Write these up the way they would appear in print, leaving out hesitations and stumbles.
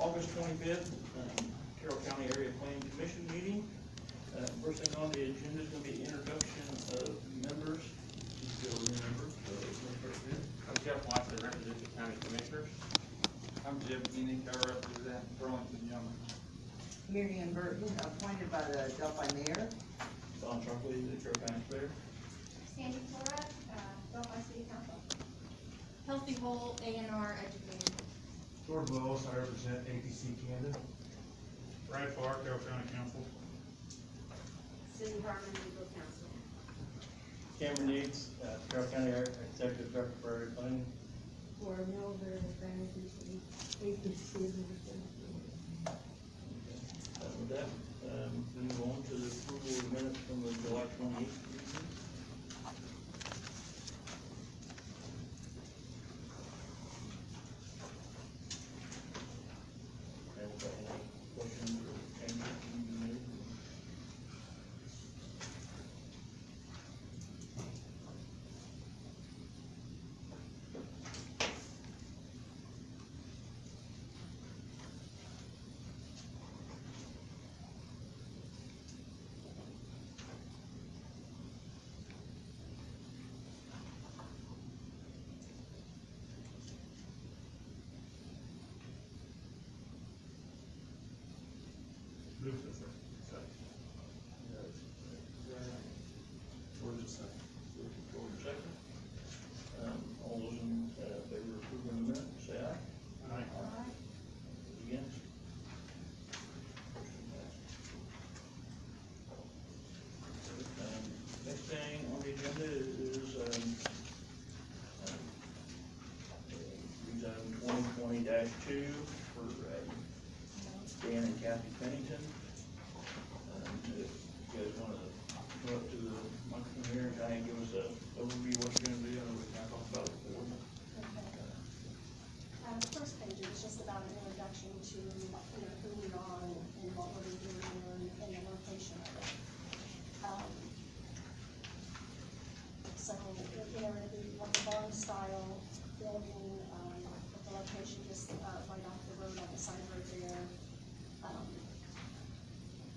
August 25th, Carroll County Area Planning Commission meeting. First thing on the agenda is going to be introduction of members. Still new members, so I'm Jeff Watts, I represent the county commissioners. I'm Jim Keenan, I represent Burlington Young. Mary Ann Burton, appointed by the Delphi Mayor. Don Truckley, the Carroll County Fair. Sandy Flora, Delphi City Council. Healthy Whole A&R Educator. George Willis, I represent APC Canada. Brad Farr, Carroll County Council. Cindy Harmon, Legal Counsel. Cameron Yates, Carroll County Executive Director for Area Planning. For Melville, the family, APC is With that, move on to the approval of minutes from the July 28th meeting. Any questions or changes need to be made? Move to second. George second. All those in favor of approving the minutes, say aye. Aye. Against? Next thing on the agenda is, item 2020-2 for, Dan and Kathy Pennington. If you guys wanna go up to the microphone here and kind of give us a overview of what you're gonna do, and we can talk about it before. The first page is just about an introduction to, who we are and what we're doing here and the location of it. So, the barn style building, the location just, right off the road on the side road there.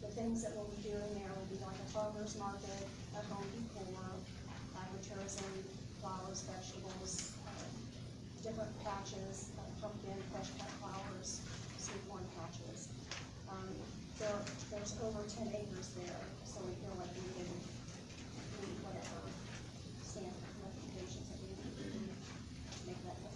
The things that we'll be doing there will be like a farmer's market, a home decor, agritourism, flowers, vegetables, different patches, pumpkin, fresh cut flowers, sweet corn patches. There's over 10 acres there, so we feel like we can meet whatever standard recommendations that we need to do to make that happen.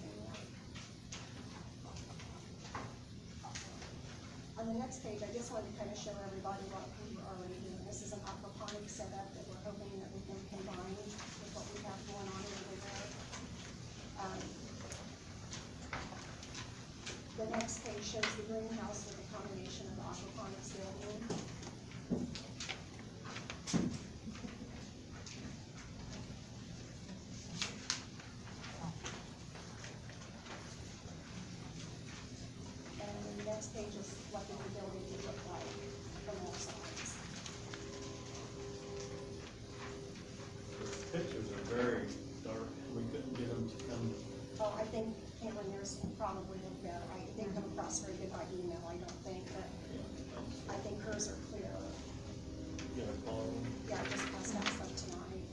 On the next page, I just wanted to kind of show everybody what we were already doing. This is an aquaponic setup that we're hoping that we can combine with what we have going on over there. The next page shows the greenhouse with a combination of the aquaponics building. And the next page is what the new building would look like from all sides. The pictures are very dark, we couldn't get them to come. Oh, I think Cameron, yours probably look better. I didn't come across very good by email, I don't think, but I think hers are clear. Get a call. Yeah, I just passed out some tonight.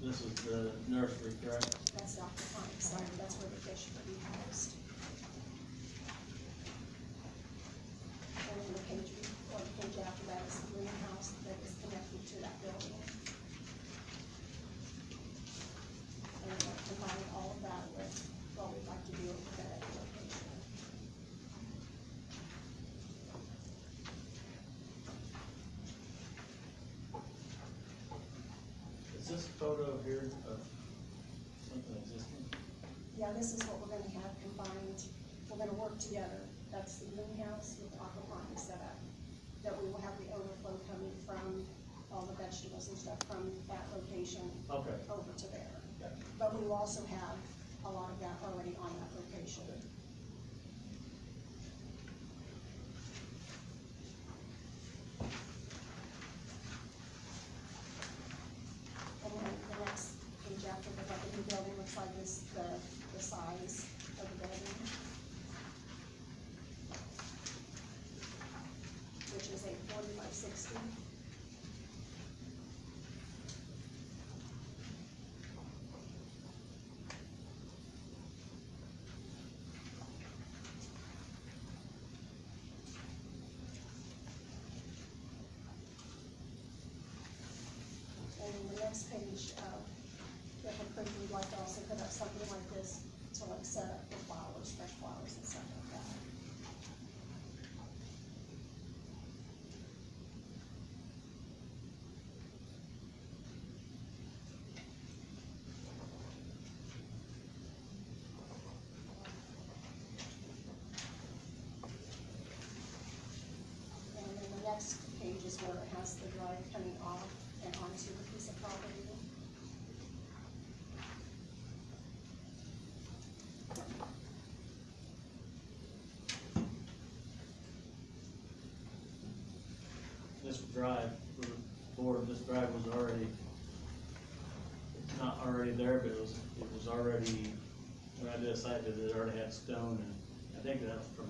This is the nursery, correct? That's the aquaponics side, that's where the fish will be housed. And then the page, or the page after that is the greenhouse that is connected to that building. And we're combining all of that with what we'd like to do over that location. Is this photo here of something existing? Yeah, this is what we're gonna have combined, we're gonna work together. That's the greenhouse with the aquaponics setup. That we will have the overflow coming from all the vegetables and stuff from that location Okay. over to there. Gotcha. But we will also have a lot of that already on that location. see. And then the next page, if approved, we'd like to also put up something like this to like set up the flowers, fresh flowers and stuff like that. And then the next page is where it has the drive coming off and onto the piece of property. This drive, for the board, this drive was already, not already there, but it was already, when I did a site visit, it already had stone, and I think that's from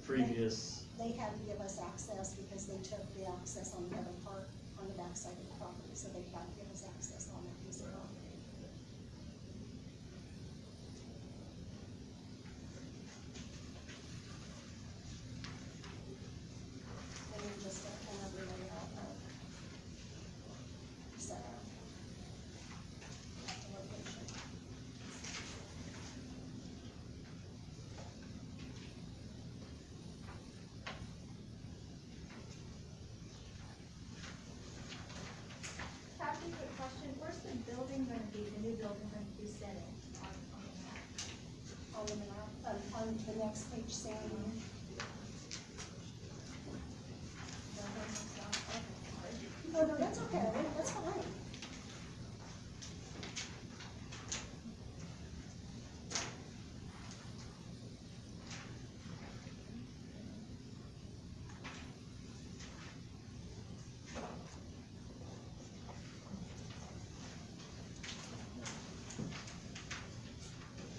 previous, They had to give us access because they took the access on the other part, on the backside of the property, so they had to give us access on that piece of property. And then just another layout of setup. Location. Kathy, quick question, where's the building gonna be, the new building gonna be sitting on the map? On the map, on the next page, Sandy. No, no, that's okay, that's fine.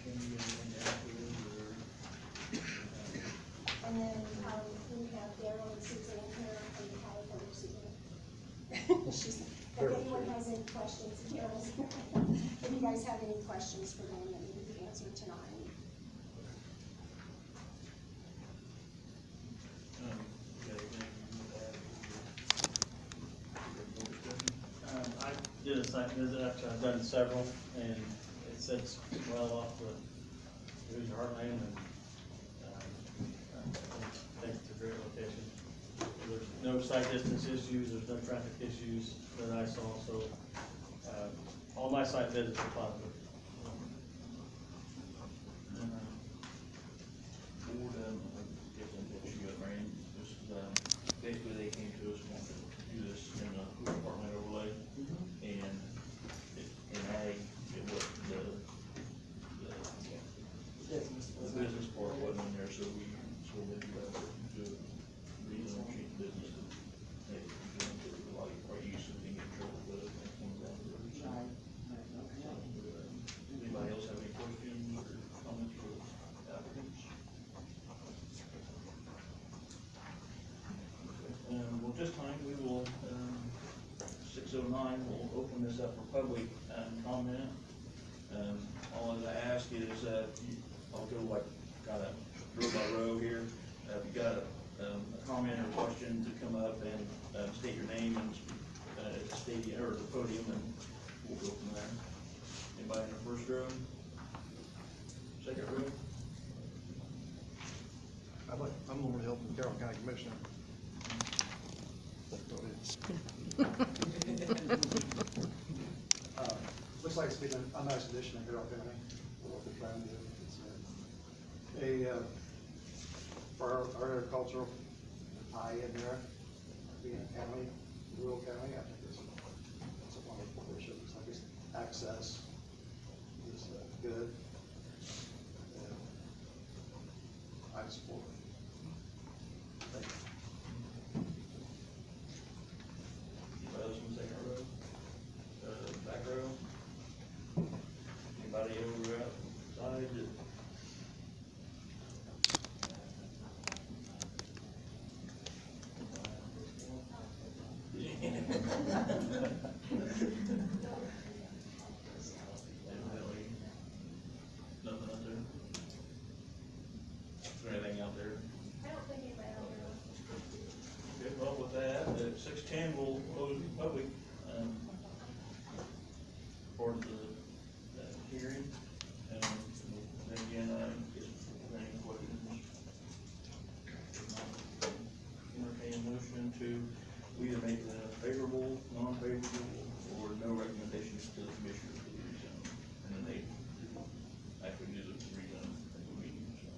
can you get anything afterwards, or? And then, we have Daryl and Suzanne here from the California Suzanne. She's, if anyone has any questions, Daryl's here. If you guys have any questions for them that need to be answered tonight. Okay, thank you. I did a site visit, actually, I've done several, and it sits well off the Hoosier Heartland, and, I think it's a great location. There's no site distance issues, there's no traffic issues that I saw, so, all my site visits were positive. Board, I guess I'm what you got, Randy, this is, basically they came to us, wanted to do this in a apartment overlay, and in ag, it was the business part wasn't in there, so we did, do a reasonable cheap business, and maybe do a lot of use of being in trouble with it, and things like that. Anybody else have any questions or comments for the applicants? Well, this time we will, 6:09, we'll open this up for public, comment. All I ask is, I'll go like, kind of row by row here. If you got a comment or question to come up and, state your name and, at the stadium, or the podium, and we'll go from there. Anybody in the first row? Second row? I'm over to help the Carroll County Commissioner. Looks like it's been a nice addition to Carroll County, what we're trying to do. It's for our agricultural eye in there, being a county, rural county, I think it's a wonderful addition. Looks like it's access is good. And I support it. Thank you. Anybody else in the second row? Back row? Anybody over outside? Definitely. Nothing out there? Is there anything out there? I don't think anybody out there. Okay, well, with that, at 6:10, we'll close the public, for the hearing. And then again, if there any questions, entertain a motion to either make a favorable, non-favorable, or no recommendations to the commissioners for the rezone. And then they actually do the rezone at the meeting, so.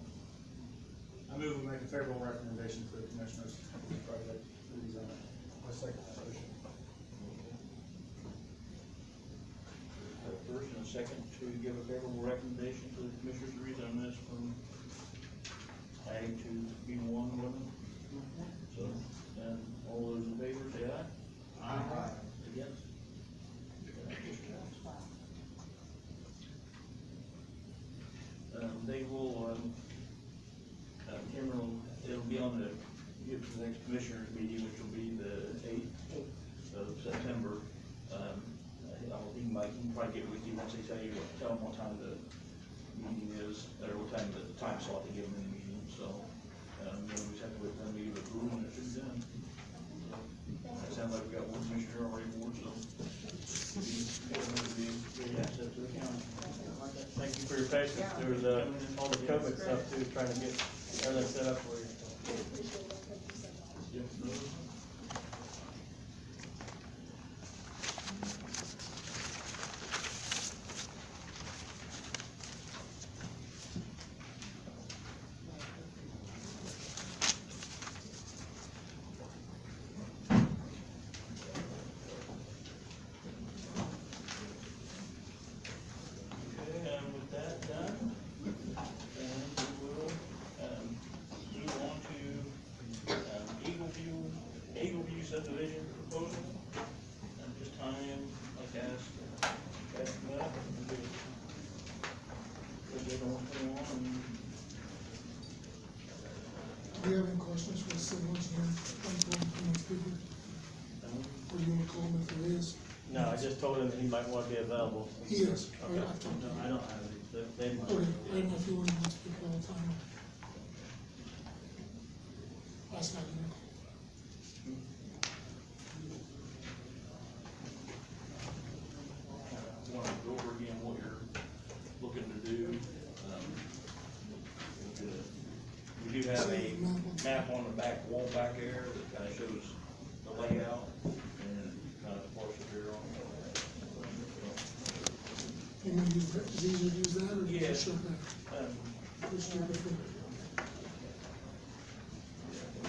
I move we make a favorable recommendation to the commissioners for the project, rezone. I second that motion. First and a second to give a favorable recommendation to the commissioners to rezone this from ag to B1, wasn't it? So, and all those in favor, say aye. Aye. Against? They will, Cameron, it'll be on the, get to the next commissioners meeting, which will be the 8th of September. He can probably get with you once they tell them what time the meeting is, or what time the time slot they give them in the meeting, so, then we just have to wait for them to give approval and it should be done. It sounds like we got one commissioner already board, so. It'll be a great asset to the county. Thank you for your patience. There was, all the COVID stuff too, trying to get everything set up for you. Yep. Okay, with that done, and we will, move on to, Eagle View subdivision proposal. At this time, like to ask, guys to come up and do, what they don't want to come on and. Do you have any questions for the civil engineer? I'm going to next people, or you want to call him if there is? No, I just told him that he might want to be available. He is. Okay. I've talked to No, him. I don't have it. They might. Okay, I don't know if you want to speak all the time. Last night, Want to go over again what you're looking to do. We do have a map on the back wall back there that kind of shows the layout and kind of the parcel here on. you want to use, is it easier to use that, or Yeah. just show that? Which do you prefer?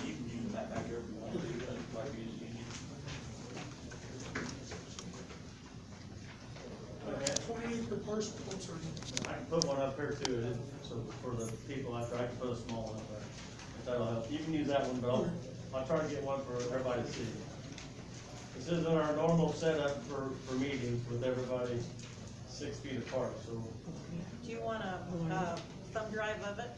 You can use the map back there if you want to, that might be easy. Okay. 28 per parcel, I'm sorry. I can put one up here too, so for the people after, I can put a small one up there. If that'll help. You can use that one, but I'll try to get one for everybody to see. This isn't our normal setup for meetings with everybody 6 feet apart, so. Do you want a thumb drive of it?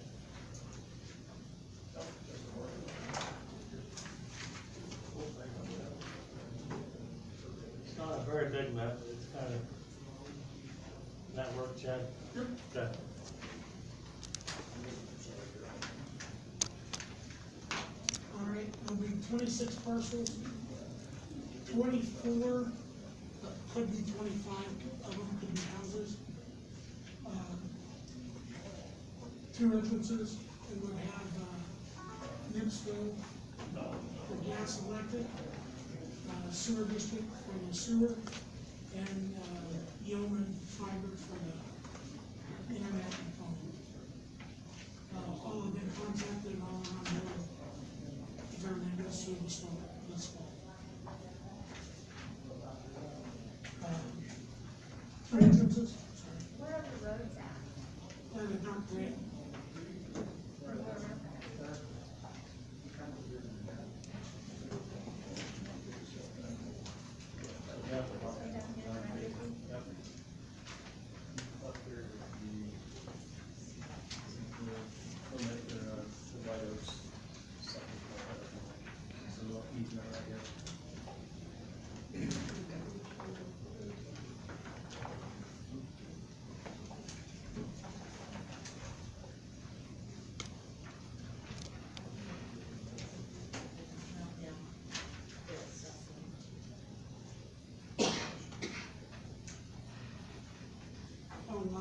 It's not a very big map, but it's kind of, that work, Chad? Okay. All right, there'll be 26 parcels, 24, could be 25 of them could be houses. 2 entrances, it would have, Nipsville for gas electric, sewer district for the sewer, and, Yeoman fiber for the internet and phone. All have been contacted, all are on board. If everything goes through this fall. 3 entrances, sorry, Where are the roads at? and a dark green.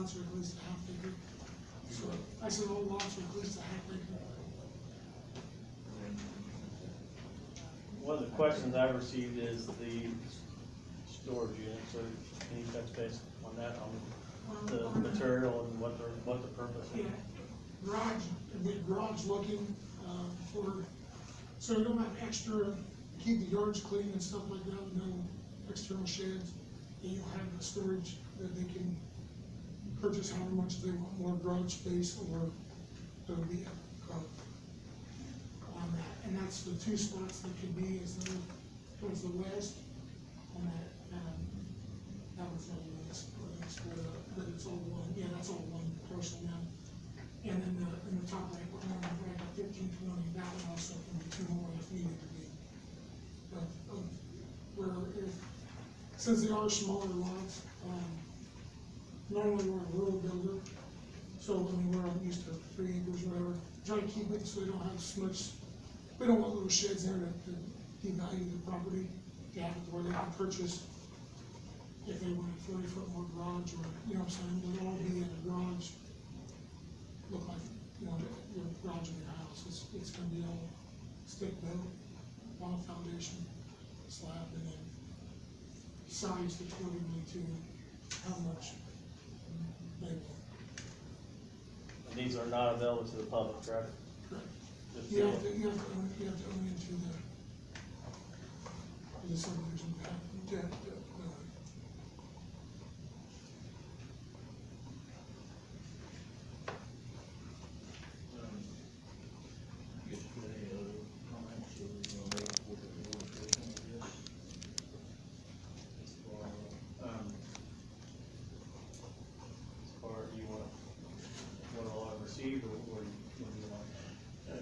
lots are at least a half acre. So I said all lots are at least a half acre. One of the questions I received is the storage unit, so can you touch base on that, on the material and what the purpose Yeah, is? garage, a big garage looking, for, so you don't have extra, keep the yards clean and stuff like that, no external sheds. And you'll have the storage that they can purchase however much they want, more garage space, or there'll be a, on that. And that's the two spots that could be, is the, towards the west, and that was all split up, but it's all one, yeah, that's all one parcel now. And then in the top right corner, right at 1520, that one also can be two more if needed to be. But, since they are smaller lots, normally we're a rural builder, so, I mean, we're used to 3 acres, whatever. Try to keep it so they don't have so much, we don't want little sheds there to devalue the property, to have it where they can purchase if they want a 40-foot more garage, or, you know what I'm saying, it'll all be in a garage, look like, you know, your garage in your house, it's gonna be all stick built, on a foundation, slab, and then sized accordingly to how much they want. And these are not available to the public, correct? Correct. Just You have people- to own into the subdivision, Guess you got any other comments, or we gonna make a board discussion of this? As far as you want, what all I've received, or what do you want?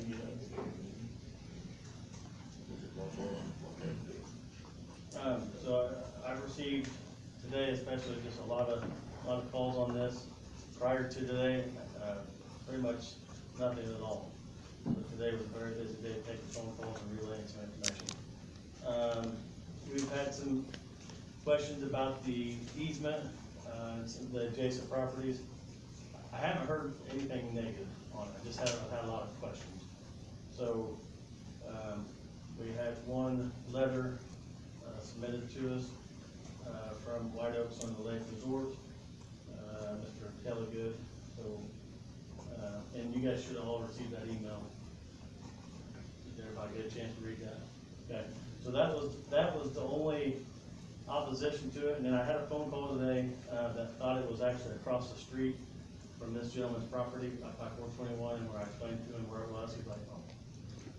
You know, So I received today especially just a lot of calls on this. Prior to today, pretty much nothing at all. But today was a very busy day, taking phone calls and relaying some information. We've had some questions about the easement, some of the adjacent properties. I haven't heard anything negative on it, I just haven't had a lot of questions. So, we had one letter submitted to us from White Oaks on the Lake Resort, Mr. Kellygood. So, and you guys should have all received that email. Did everybody get a chance to read that? Okay, so that was the only opposition to it. And then I had a phone call today that thought it was actually across the street from this gentleman's property, by 421, and where I explained to him where it was, he's like, oh.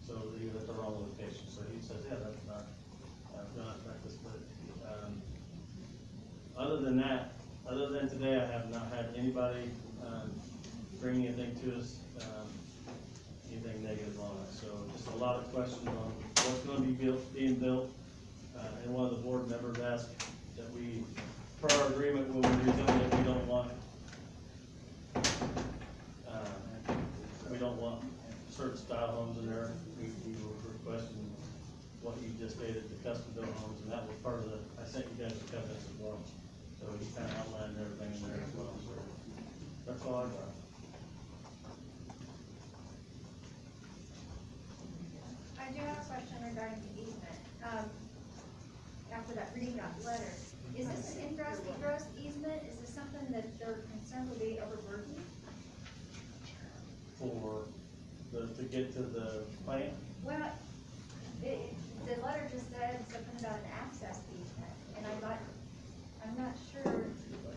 So he was at the wrong location, so he says, yeah, that's not affect us, but, other than that, other than today, I have not had anybody, bring anything to us, anything negative on it, so just a lot of questions on what's gonna be being built, and one of the board members asked that we, per our agreement, when we rezone it, we don't want certain style homes in there. We were requesting what you just stated, the custom built homes, and that was part of the, I sent you guys the covenants as well. So he kind of outlined everything in there as well, so that's all I got. I do have a question regarding the easement. After that, reading that letter, is this an ingress egress easement? Is this something that they're concerned will be overburdened? For to get to the plant, Well, the letter just said something about an access easement, and I'm not sure.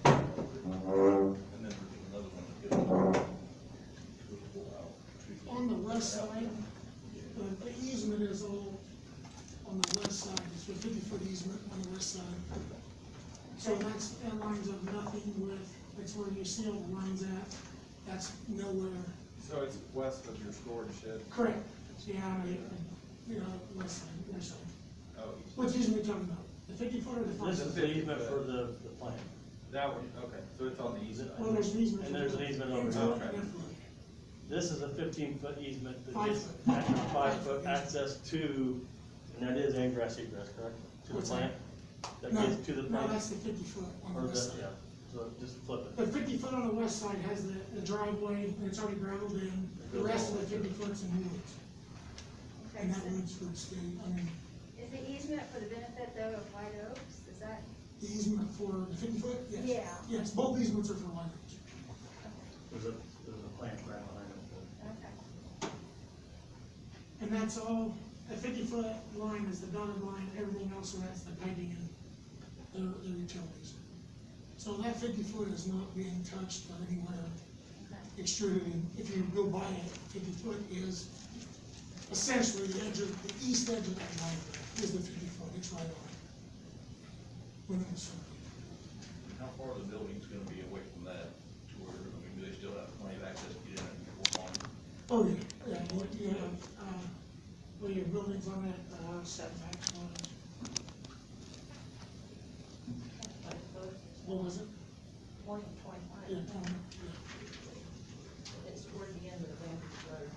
And then there's another one that goes out. On the west side, the easement is all on the west side, it's a 50-foot easement on the west side. So that lines up nothing with, that's where you see all the lines at, that's nowhere. So it's west of your storage shed? Correct. Yeah, west side. Oh, Which easement are you talking about? The 50-foot or the 5 this foot? is the easement for the plant. that one, okay, so it's on the east side. Well, there's an easement. And there's an easement over Into here. it, Okay. left foot. This is a 15-foot easement that 5 gives foot. 5-foot access to, and that is ingress egress, correct? To the What's plant? That No, gets to the no, plant? that's the 50-foot on Or the west the, side. yeah, So just flip The it. 50 foot on the west side has the driveway, and it's already gravelled in, the rest of the 50 foot's in woods. Okay, And that so woods would stay, I mean, is the easement for the benefit though of White Oaks, is that? the easement for the 50 foot, yes. Yeah. Yes, both easements are for White Oaks. There's a plant right behind it. Okay. And that's all, a 50 foot line is the dotted line, everything else, so that's the piping and the utilities. So that 50 foot is not being touched or anywhere extruded, and if you go by it, 50 foot is essentially the edge of, the east edge of that line is the 50 foot, it's right on. Within the circle. How far the building's gonna be away from that to where, I mean, do they still have plenty of access to get in and work on it? Oh, yeah, you have, well, your buildings on that, setbacks on it. What was it? More than 25. Yeah, It's toward the end of the Vantage Road.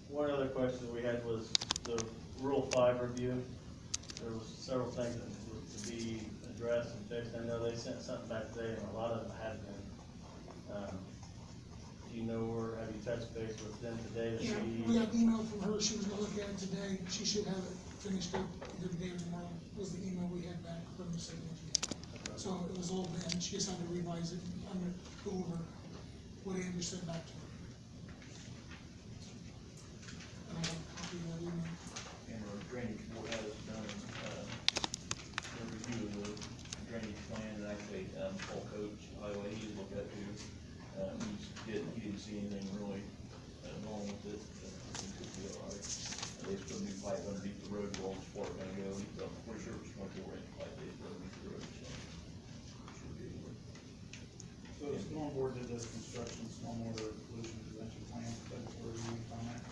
One other question we had was the Rule 5 review. There was several things that were to be addressed and fixed. I know they sent something back today, and a lot of them had been. Do you know, or have you touched base with them today to Yeah, see? we got an email from her, she was gonna look at it today, she should have it finished up either today or tomorrow, was the email we had back from the city engineer. So it was all done, she just had to revise it, I'm gonna go over what Andrew said back to her. And I have a copy of that email. And our drainage board has done, a review of the drainage plan, and actually, Paul Coach, highway, he's looked at too. He didn't see anything really, wrong with it, I think it'll be all right. They just put a new pipe underneath the road, where all the water gonna go, I'm pretty sure it's 24-inch pipe they put underneath the road, so. Should be able to. So the stormboard did this construction stormwater pollution prevention plan, that's where you on that?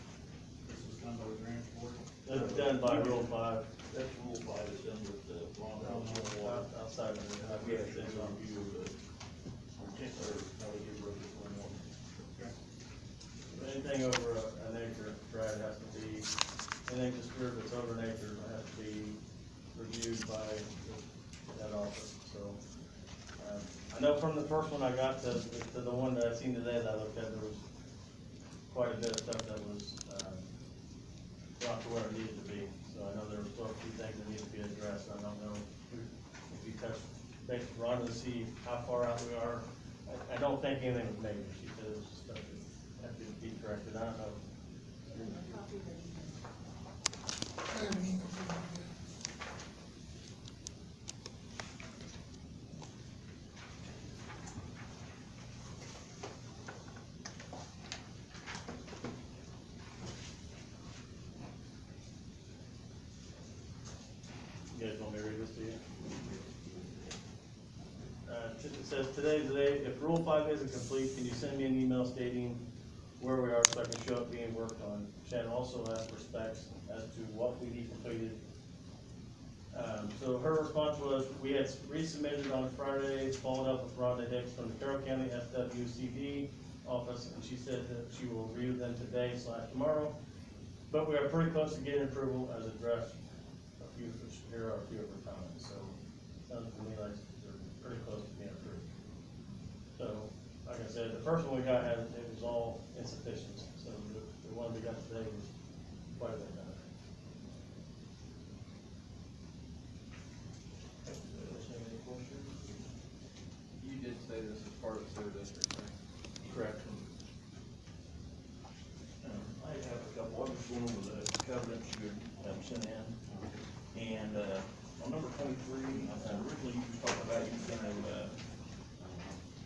This was done by the drainage board? It's done by Rule 5, That's rule 5 is done with the Ron Water. outside of it. We have to review the, or how we get rid of this one more. Anything over an acre, Brad, has to be, anything disturbed that's over an acre has to be reviewed by that office, so. I know from the first one I got to the one that I seen today that I looked at, there was quite a bit of stuff that was, brought to where it needed to be. So I know there were still a few things that need to be addressed, I don't know if you touched base with Rhonda to see how far out we are. I don't think anything was major, she said it was just stuff that had to be corrected, I don't know. I have an email from her, yeah. You guys want me to read this to you? It says, today's the day, if Rule 5 isn't complete, can you send me an email stating where we are so I can show it being worked on? Shannon also asked for specs as to what we need completed. So her response was, we had resubmitted on Friday, followed up with Rhonda Hicks from the Carroll County SWCD office, and she said that she will review them today/tomorrow. But we are pretty close to getting approval as addressed. Here are a few of her comments, so sounds to me like they're pretty close to being approved. So, like I said, the first one we got had, it was all insufficient, so the one we got today was quite a bit better. Any questions? You did say this is part of the sewer district, right? Correct. I have a couple, I'm just going over the covenants you had sent in. And, on number 23, originally you were talking about you were gonna,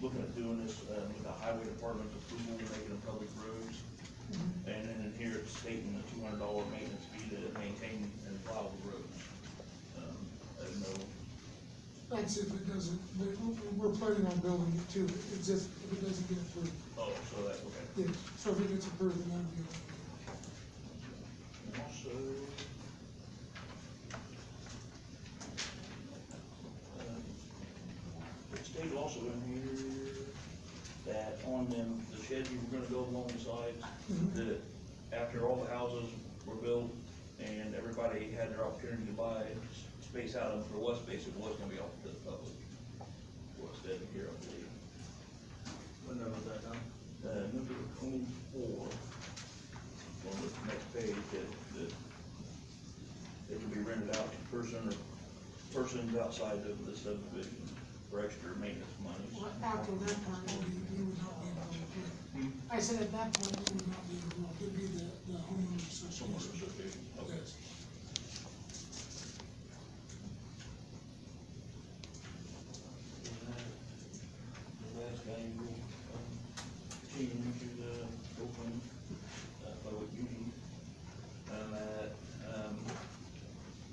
looking at doing this, with the highway department's approval, making them public roads. And then in here it's stating the $200 maintenance fee to maintain and plow the roads. I don't know, That's if it doesn't, we're planning on building it too, it's just, if it doesn't get approved. oh, so that's okay. Yeah, so if it gets approved, then that'll be okay. And also, it stated also in here that on them, the sheds you were gonna build along the sides, that after all the houses were built, and everybody had their opportunity to buy space out of, if there was space, it was gonna be offered to the public. Was that here, I believe. When there was that done? Number 24, on the next page, that it can be rented out to person or persons outside of the subdivision for extra maintenance monies. Well, after that part, we would not be involved. I said at that point, we would not be involved, it'd be the homeowners Homeowners association. association, okay. Yes. The last guy will, continue to the open, public meeting. At,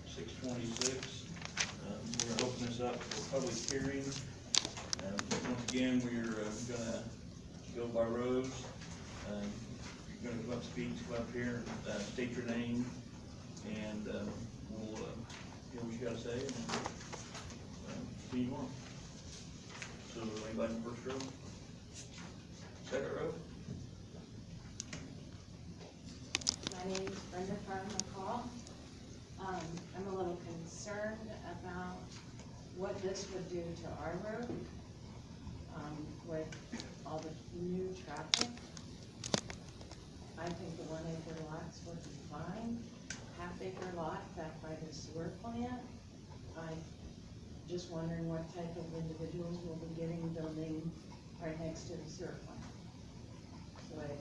6:26, we're gonna open this up for public hearing. Once again, we're, gonna go by rows. You're gonna come up, speak, come up here, state your name, and, we'll, hear what you gotta say, and, continue on. So, anybody in the first row? Second row? My name is Brenda McCall. I'm a little concerned about what this would do to our road, with all the new traffic. I think the 1 acre lots would be fine. Half acre lot back by the sewer plant. I'm just wondering what type of individuals will be building right next to the sewer plant. So it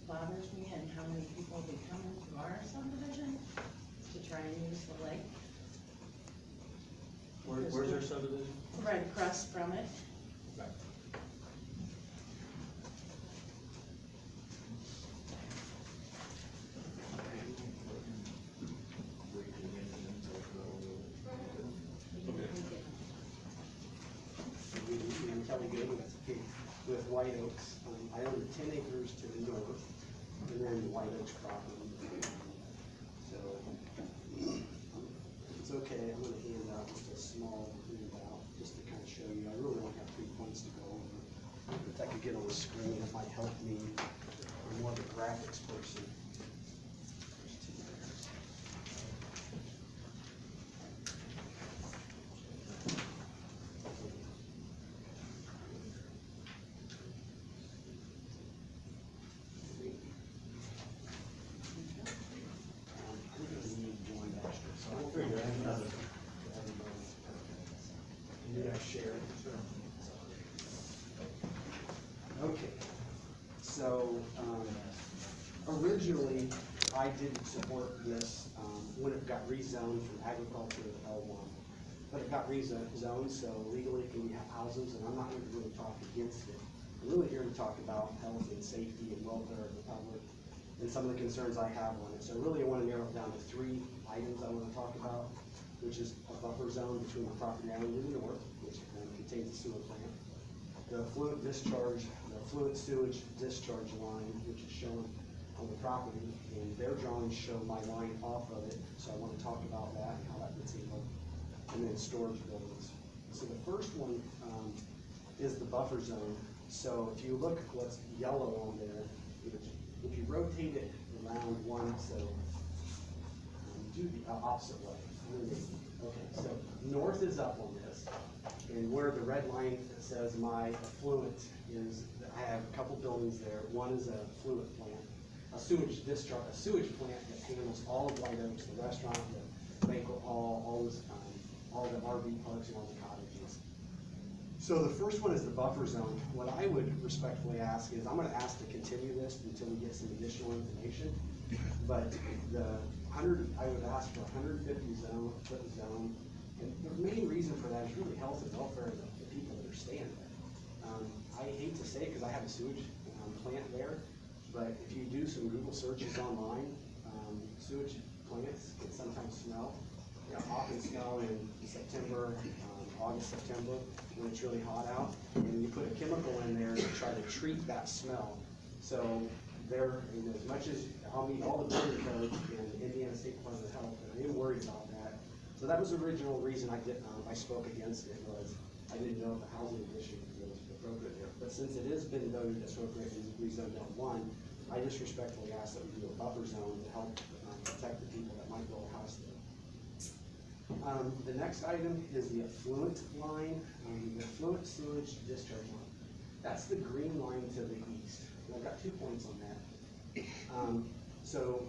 bothers me, and how many people will be coming to our subdivision to try and use the lake. Where's your subdivision? Right across from it. Kelly Good with White Oaks. I own 10 acres to the north, and then the White Oaks property. So, it's okay, I'm gonna hand out just a small handout, just to kind of show you. I really don't have 3 points to go over. If I could get on the screen, it might help me. I'm more of a graphics person. There's 2 there. Okay, so, originally, I didn't support this, when it got rezoned from agriculture to L1. But it got rezoned, so legally it can be houses, and I'm not going to really talk against it. I'm really here to talk about health and safety and welfare of the public, and some of the concerns I have on it. So really, I want to narrow it down to 3 items I want to talk about, which is a buffer zone between the property line to the north, which contains the sewer plant, the fluent discharge, the fluent sewage discharge line, which is shown on the property, and their drawings show my line off of it, so I want to talk about that and how that gets handled, and then storage buildings. So the first one is the buffer zone. So if you look at what's yellow on there, if you rotate it around one, so do the opposite way. Okay, so north is up on this, and where the red line says my affluent is, I have a couple buildings there. One is a fluid plant, a sewage discharge, a sewage plant that handles all of White Oaks, the restaurant, the banquet hall, all the RV parks and all the cottages. So the first one is the buffer zone. What I would respectfully ask is, I'm gonna ask to continue this until we get some additional information. But I would ask for 150 foot zone, and the main reason for that is really health and welfare of the people that are staying there. I hate to say it because I have a sewage plant there, but if you do some Google searches online, sewage plants can sometimes smell. They often smell in September, August, September, when it's really hot out, and you put a chemical in there to try to treat that smell. So as much as I'll meet all the building codes in Indiana State Department of Health, they're worried about that. So that was the original reason I spoke against it, was I didn't know if the housing addition was appropriate there. But since it has been voted appropriate and rezoned L1, I just respectfully ask that we do a buffer zone to help protect the people that might build a house there. The next item is the affluent line, the affluent sewage discharge line. That's the green line to the east. And I've got 2 points on that. So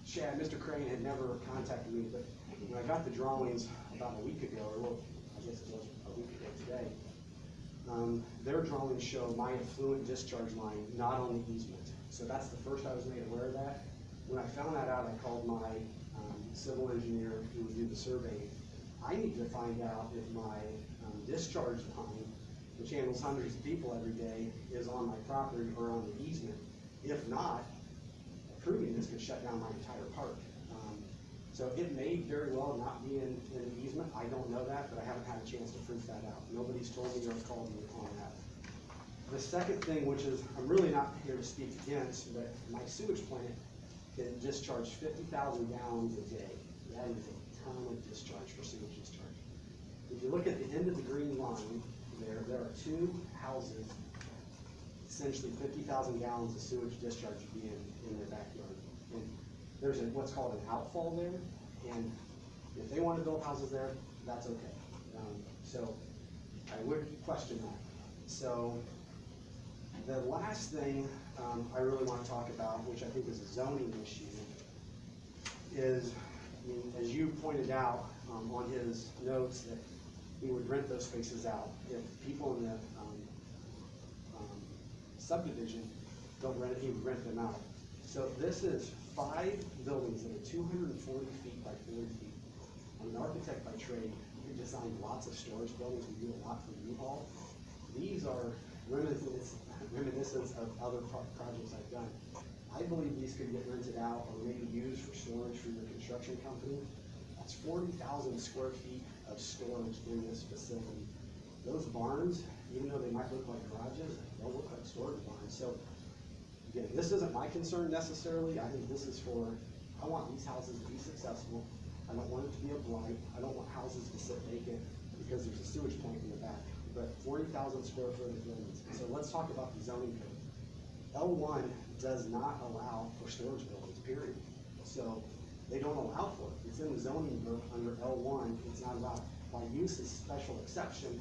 Chad, Mr. Crane had never contacted me, but when I got the drawings about a week ago, or well, I guess it was a week ago today, their drawings show my affluent discharge line not on the easement. So that's the first I was made aware of that. When I found that out, I called my civil engineer who would do the survey. I need to find out if my discharge line, which handles hundreds of people every day, is on my property or on the easement. If not, approving this could shut down my entire park. So it may very well not be in an easement. I don't know that, but I haven't had a chance to prove that out. Nobody's told me or called me on that. The second thing, which is, I'm really not here to speak against, but my sewage plant can discharge 50,000 gallons a day. That is a ton of discharge for sewage discharge. If you look at the end of the green line, there are 2 houses, essentially 50,000 gallons of sewage discharge would be in their backyard. And there's what's called an outfall there, and if they want to build houses there, that's okay. So I would question that. So the last thing I really want to talk about, which I think is a zoning issue, is, I mean, as you pointed out on his notes, that he would rent those spaces out. If people in the subdivision don't rent it, he would rent them out. So this is 5 buildings that are 240 feet by 40 feet. I'm an architect by trade. We design lots of storage buildings. We do a lot for U-Haul. These are reminiscence of other projects I've done. I believe these could get rented out or maybe used for storage for your construction company. That's 40,000 square feet of storage in this facility. Those barns, even though they might look like garages, they'll look like storage barns. So again, this isn't my concern necessarily. I think this is for, I want these houses to be successful. I don't want it to be a blight. I don't want houses to sit vacant because there's a sewage plant in the back. But 40,000 square foot of buildings. So let's talk about the zoning code. L1 does not allow for storage buildings, period. So they don't allow for it. It's in the zoning book under L1, it's not allowed. By use is special exception,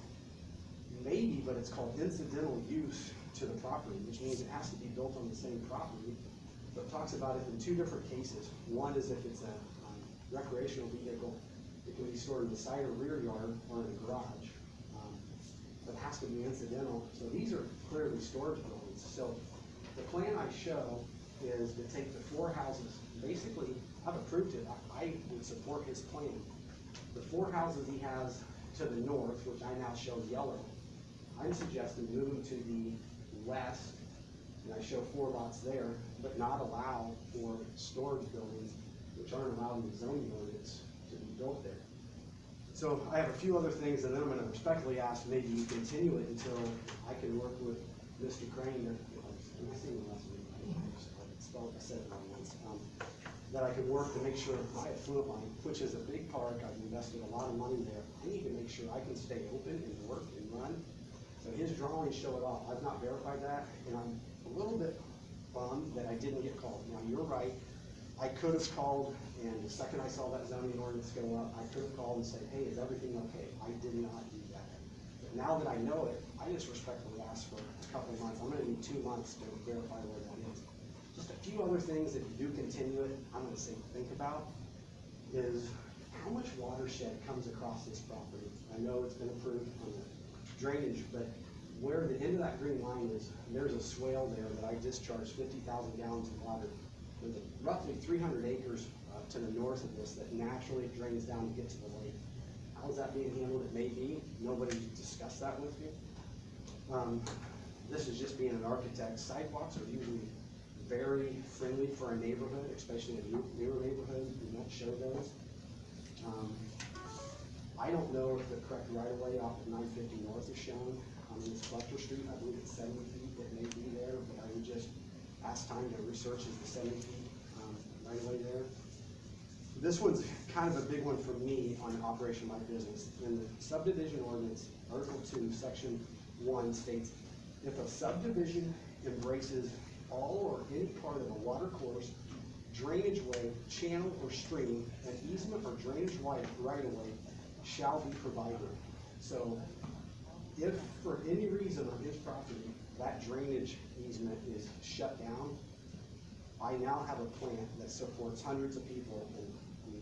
maybe, but it's called incidental use to the property, which means it has to be built on the same property. So it talks about it in 2 different cases. One is if it's a recreational vehicle, it can be stored in the side or rear yard or in a garage. But it has to be incidental. So these are clearly storage buildings. So the plan I show is to take the 4 houses. Basically, I've approved it. I would support his plan. The 4 houses he has to the north, which I now show yellow, I'm suggesting move them to the west, and I show 4 lots there, but not allow for storage buildings, which aren't allowed in the zoning ordinance to be built there. So I have a few other things, and then I'm going to respectfully ask maybe you continue it until I can work with Mr. Crane, I said it wrong once, that I can work to make sure my affluent line, which is a big park, I've invested a lot of money there, I need to make sure I can stay open and work and run. So his drawings show it all. I've not verified that, and I'm a little bit bummed that I didn't get called. Now, you're right. I could have called, and the second I saw that zoning ordinance go up, I could have called and said, hey, is everything okay? I did not do that. But now that I know it, I just respectfully ask for a couple of months. I'm gonna need 2 months to verify where that is. Just a few other things, if you do continue it, I'm gonna say think about, is how much watershed comes across this property. I know it's been approved on the drainage, but where the end of that green line is, there's a swale there that I discharge 50,000 gallons of water. There's roughly 300 acres to the north of this that naturally drains down to get to the lake. How is that being handled? It may be. Nobody discussed that with me. This is just being an architect. Sidewalks are usually very friendly for a neighborhood, especially a newer neighborhood. You don't show those. I don't know if the correct right-of-way off of 950 North is shown. On this Collector Street, I believe it's 70 feet. It may be there, but I would just ask time to research is the 70 feet right-of-way there. This one's kind of a big one for me on the operation of my business. In the subdivision ordinance, Article 2, Section 1 states, if a subdivision embraces all or any part of a water course, drainage way, channel, or stream, an easement or drainage right of way shall be provided. So if for any reason on his property, that drainage easement is shut down, I now have a plant that supports hundreds of people and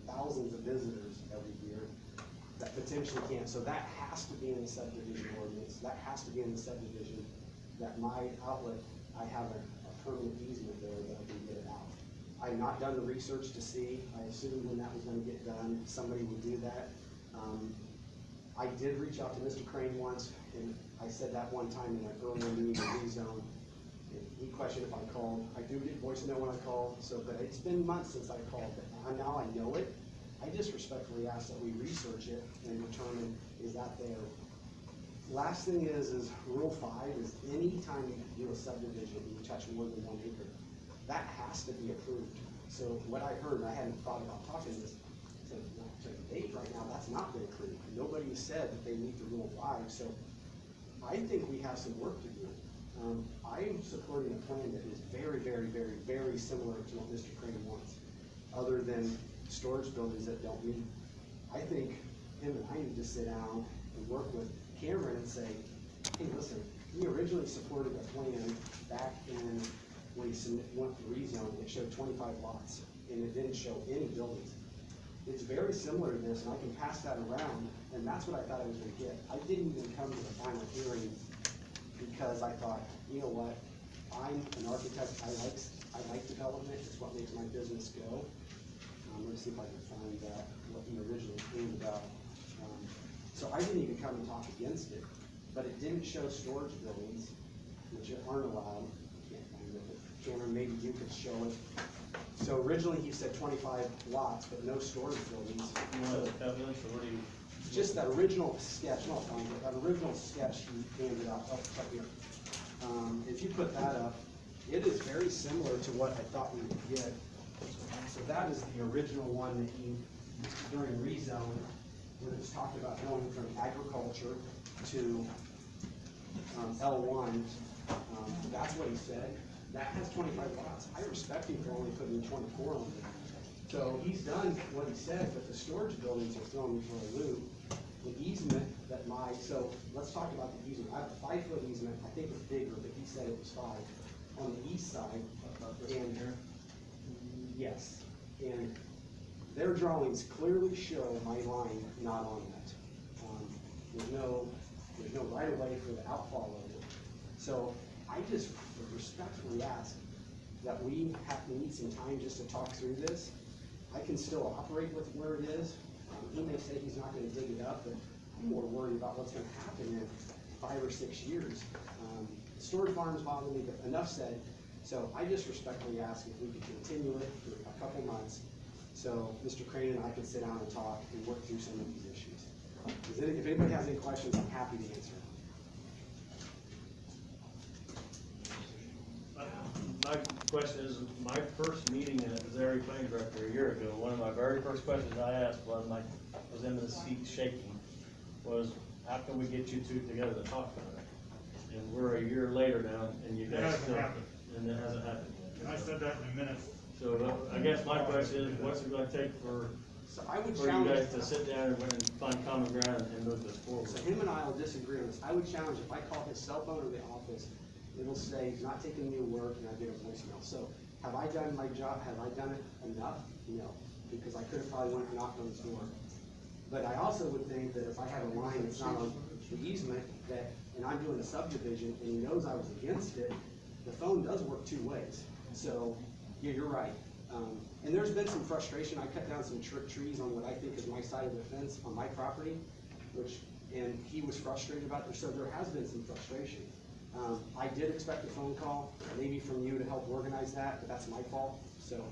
thousands of visitors every year that potentially can't. So that has to be in the subdivision ordinance. That has to be in the subdivision, that my outlet, I have a permanent easement there that I can get it out. I've not done the research to see. I assumed when that was gonna get done, somebody would do that. I did reach out to Mr. Crane once, and I said that one time in an earlier meeting in rezone. He questioned if I called. I do get voicemail when I call, so, but it's been months since I called, but now I know it. I just respectfully ask that we research it and determine, is that there? Last thing is Rule 5 is any time you do a subdivision, you touch more than 1 acre, that has to be approved. So what I heard, I hadn't thought about talking this to date right now, that's not been approved. Nobody said that they meet the Rule 5, so I think we have some work to do. I'm supporting a plan that is very, very, very, very similar to what Mr. Crane wants, other than storage buildings that don't meet. I think him and I need to sit down and work with Cameron and say, hey, listen, we originally supported a plan back in when he went to rezone. It showed 25 lots, and it didn't show any buildings. It's very similar to this, and I can pass that around, and that's what I thought I was gonna get. I didn't even come to the final hearing because I thought, you know what, I'm an architect, I like development, it's what makes my business go. I'm gonna see if I can find that, what he originally came about. So I didn't even come and talk against it, but it didn't show storage buildings, which aren't allowed. Can't find it, but Cameron, maybe you could show it. So originally he said 25 lots, but no storage buildings. You want the evidence, or what do you? Just that original sketch, no, fine, but that original sketch he handed out, oh, right here. If you put that up, it is very similar to what I thought we would get. So that is the original one that he, during rezone, when it was talked about going from agriculture to L1, that's what he said. That has 25 lots. I respect him for only putting 24 on there. So he's done what he said, but the storage buildings are throwing me for a loop. The easement that so let's talk about the easement. I have a 5-foot easement. I think it's bigger, but he said it was 5 on the east side. And here? Yes. And their drawings clearly show my line not on that. There's no right of way for the outfall of it. So I just respectfully ask that we need some time just to talk through this. I can still operate with where it is. He may say he's not gonna dig it up, but I'm more worried about what's gonna happen in 5 or 6 years. Storage farms bother me, but enough said. So I just respectfully ask if we could continue it for a couple months, so Mr. Crane and I can sit down and talk and work through some of these issues. If anybody has any questions, I'm happy to answer. My question is, my first meeting as area planning director a year ago, one of my very first questions I asked was, I was in the seat shaking, was how can we get you two together to talk about it? And we're a year later now, and you guys still, and it hasn't happened yet. And I said that in a minute. So I guess my question is, what's it gonna take for you guys to sit down and find common ground and move this forward? So him and I will disagree on this. I would challenge, if I call his cell phone or the office, it'll say he's not taking new work, and I get a voicemail. So have I done my job? Have I done it enough? No, because I could have probably went and knocked on his door. But I also would think that if I have a line that's not on the easement, and I'm doing a subdivision, and he knows I was against it, the phone does work 2 ways. So, yeah, you're right. And there's been some frustration. I cut down some trees on what I think is my side of the fence on my property, and he was frustrated about it. So there has been some frustration. I did expect a phone call, maybe from you to help organize that, but that's my fault. So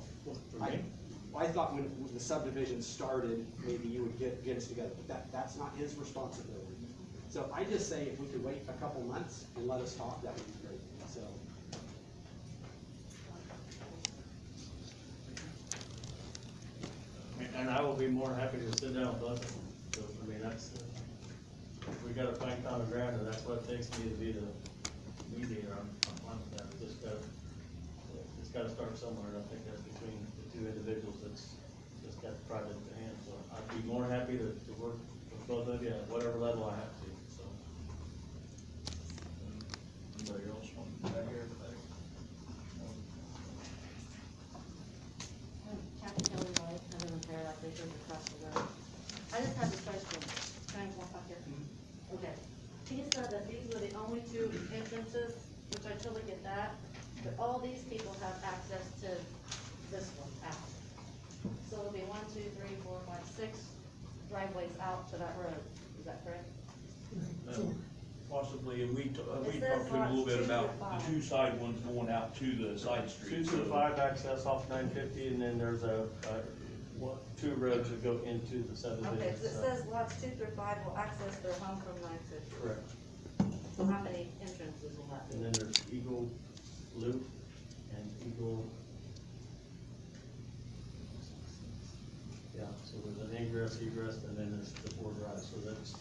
I thought when the subdivision started, maybe you would get us together, but that's not his responsibility. So I just say if we could wait a couple months and let us talk, that would be great. So. And I will be more than happy to sit down with both of them. So, I mean, we gotta find common ground, and that's what it takes me to be the mediator. I'm fine with that. We just gotta gotta start somewhere, and I think that's between the two individuals that's got private hand, so I'd be more happy to work with both of you at whatever level I have to, so. Anybody else want back here? Kathy Kelly White, I live in Carroll, like they live across the road. I just have a question, can I walk back here? Okay, he said that these were the only two entrances, which I totally get that, but all these people have access to this one out. So it'll be 1, 2, 3, 4, 5, 6 driveways out to that road, is that correct? Possibly, and we It talked says to him a little lots bit 2 about through the 5. two side ones going out to the side 2 streets. through 5 access off 950, and then there's two roads that go into the subdivision. Okay, so it so- says lots 2 through 5 will access their home from 950. Correct. So how many entrances will that be? And then there's Eagle Loop and Eagle. Yeah, so there's an egress, and then there's the 4 drives, so that's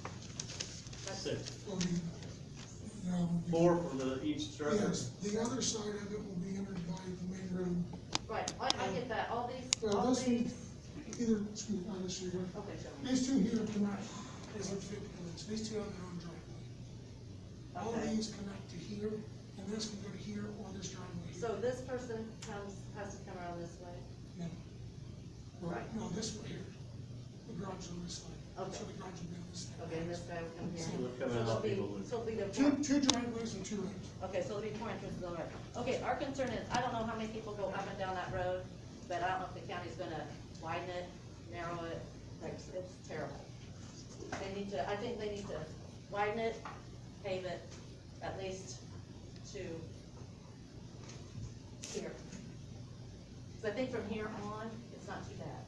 6. Well, the, 4 for each structure. yes, the other side of it will be entered by the main road. Right, I get that, all Well, all this one, these, either, excuse me, not this one, okay, show me. these two here connect, as in 50 minutes, these two have their own driveway. All Okay. these connect to here, and this can go to here or this driveway here. So this person has to come around this way? No. Well, Right. no, this way here, the garage on this side, so Okay. the garage will be on this side. Okay, and this guy will come here. So we'll come in So off there'll Eagle be, Loop. so it'll be the Two driveways and 2 roads. okay, so there'll be 4 entrances on the road. Okay, our concern is, I don't know how many people go up and down that road, but I don't know if the county's gonna widen it, narrow it, like, it's terrible. They need to, I think they need to widen it, pave it, at least to here. Cause I think from here on, it's not too bad.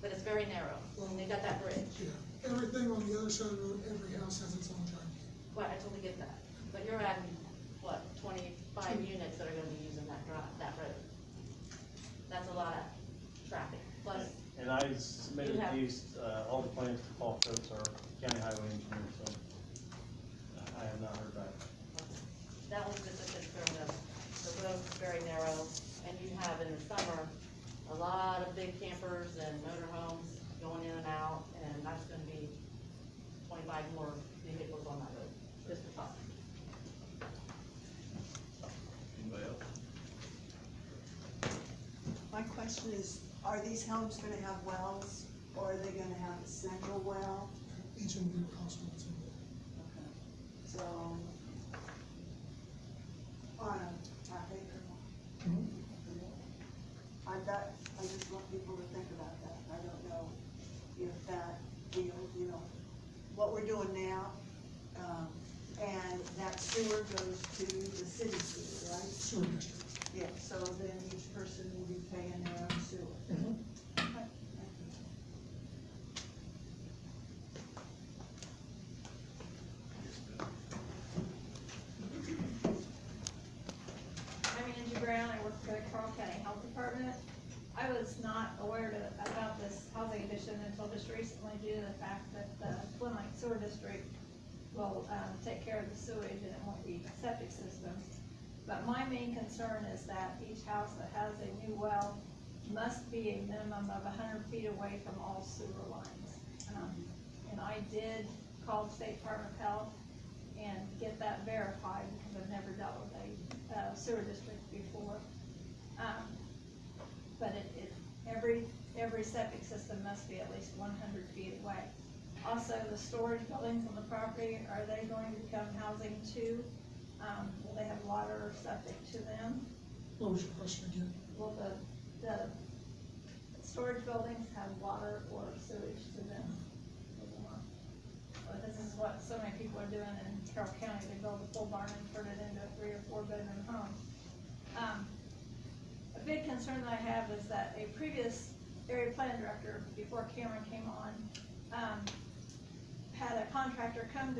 But it's very narrow, and they got that bridge. Yeah, everything on the other side of the road, every house has its own driveway. Well, I totally get that, but you're adding, what, 25 units that are gonna be using that road? That's a lot of traffic, plus, And I submitted You have- these, all the plans to Paul Coates, our county highway engineer, so I have not heard back. that was just a concern of, the road's very narrow, and you have in the summer, a lot of big campers and motorhomes going in and out, and that's gonna be 25 more vehicles on that road, just for talk. Anybody else? My question is, are these homes gonna have wells, or are they gonna have a central well? Each of them will cost one. So, on a half acre one. I just want people to think about that. I don't know if that deal, what we're doing now, and that sewer goes to the city sewer, right? Sewer district. Yeah, so then each person will be paying their own sewer. I'm Angie Brown, I work for the Carroll County Health Department. I was not aware about this housing addition until just recently due to the fact that the Twin Lake Sewer District will, take care of the sewage and it won't be septic systems. But my main concern is that each house that has a new well must be a minimum of 100 feet away from all sewer lines. And I did call the State Department of Health and get that verified, because I've never dealt with a sewer district before. But every septic system must be at least 100 feet away. Also, the storage buildings on the property, are they going to become housing too? Will they have water or septic to them? What was your question again? Will the storage buildings have water or sewage to them? Well, this is what so many people are doing in Carroll County, they build a full barn and turn it into a 3 or 4 bedroom home. A big concern that I have is that a previous area plan director, before Cameron came on, had a contractor come to